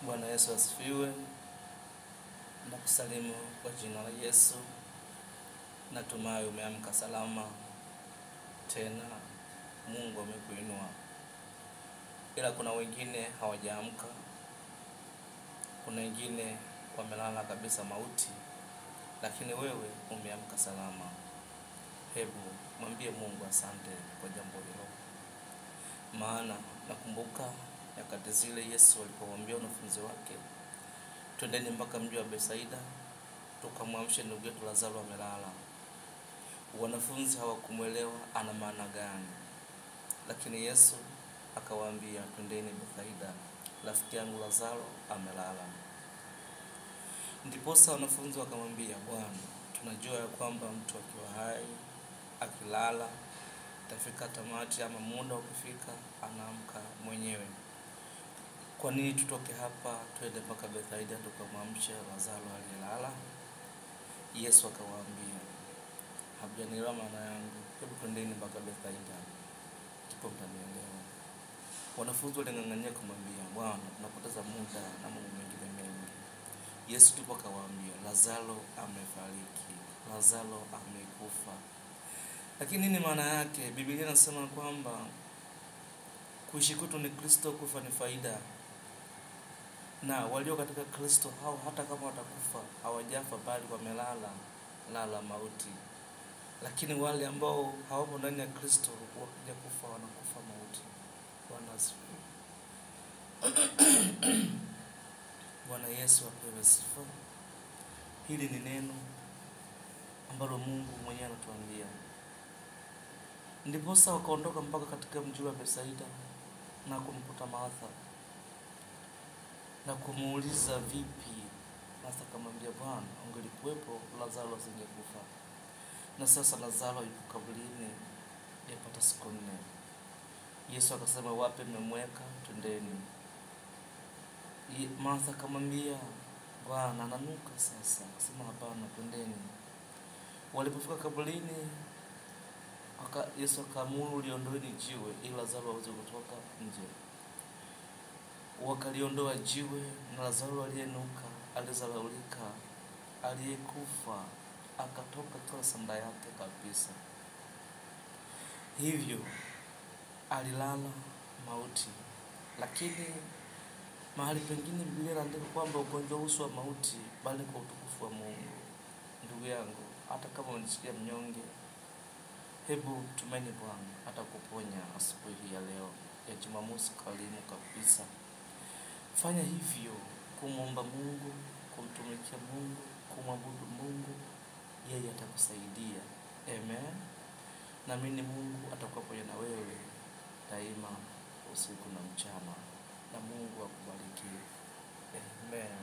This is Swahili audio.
Bwana Yesu asifiwe. Na kusalimu kwa jina la Yesu. Natumai umeamka salama. Tena Mungu amekuinua. Ila kuna wengine hawajaamka. Kuna wengine wamelala kabisa mauti. Lakini wewe umeamka salama. Hebu mwambie Mungu asante kwa jambo hilo. Maana nakumbuka nyakati zile Yesu alipowaambia wanafunzi wake, twendeni mpaka mji wa Betsaida tukamwamshe ndugu yetu Lazaro amelala. Wanafunzi hawakumuelewa ana maana gani. Lakini Yesu akawaambia, twendeni Betsaida, rafiki yangu Lazaro amelala. Ndiposa wanafunzi wakamwambia, Bwana, tunajua ya kwamba mtu akiwa hai akilala tafika tamati, ama muda ukifika anaamka mwenyewe. Kwa nini tutoke hapa twende mpaka Betsaida tukamwamshe Lazaro aliyelala? Yesu akawaambia, hamjanielewa maana yangu. Hebu twendeni mpaka Betsaida ndipo mtanielewa. Wanafunzi waling'ang'ania kumwambia, Bwana, tunapoteza muda na mambo mengine mengi. Yesu ndipo akawaambia, Lazaro amefariki. Lazaro amekufa. Lakini nini maana yake? Biblia inasema kwamba kuishi kwetu ni Kristo, kufa ni faida. Na walio katika Kristo hao hata kama watakufa hawajafa, bali wamelala mauti. Lakini wale ambao hawapo ndani ya Kristo wakija kufa wanakufa mauti. Bwana asifiwe. Bwana Yesu apewe sifa. Hili ni neno ambalo Mungu mwenyewe anatuambia. Ndiposa wakaondoka mpaka katika mji wa Betsaida na kumkuta Martha na kumuuliza vipi. Martha akamwambia, Bwana, ungelikuwepo Lazaro asingekufa. Na sasa Lazaro yupo kaburini yapata siku 4. Yesu akasema, wapi mmemweka? Twendeni. Martha akamwambia, Bwana, ananuka sasa. Akasema, hapana, twendeni. Walipofika kaburini, Yesu akaamuru liondoeni jiwe ili Lazaro aweze kutoka nje. Wakaliondoa jiwe, na Lazaro aliyenuka, alizalaulika, aliyekufa akatoka kwa sanda yake kabisa. Hivyo alilala mauti. Lakini mahali pengine Biblia inaandika kwamba ugonjwa huu wa mauti, bali kwa utukufu wa Mungu. Ndugu yangu, hata kama unajisikia mnyonge, hebu tumaini Bwana atakuponya asubuhi ya leo ya Jumamosi karimu kabisa. Fanya hivyo, kumwomba Mungu, kumtumikia Mungu, kumwabudu Mungu, yeye atakusaidia. Amen. Na mimi Mungu atakuwa pamoja na wewe daima, usiku na mchana. Na Mungu akubariki. Amen.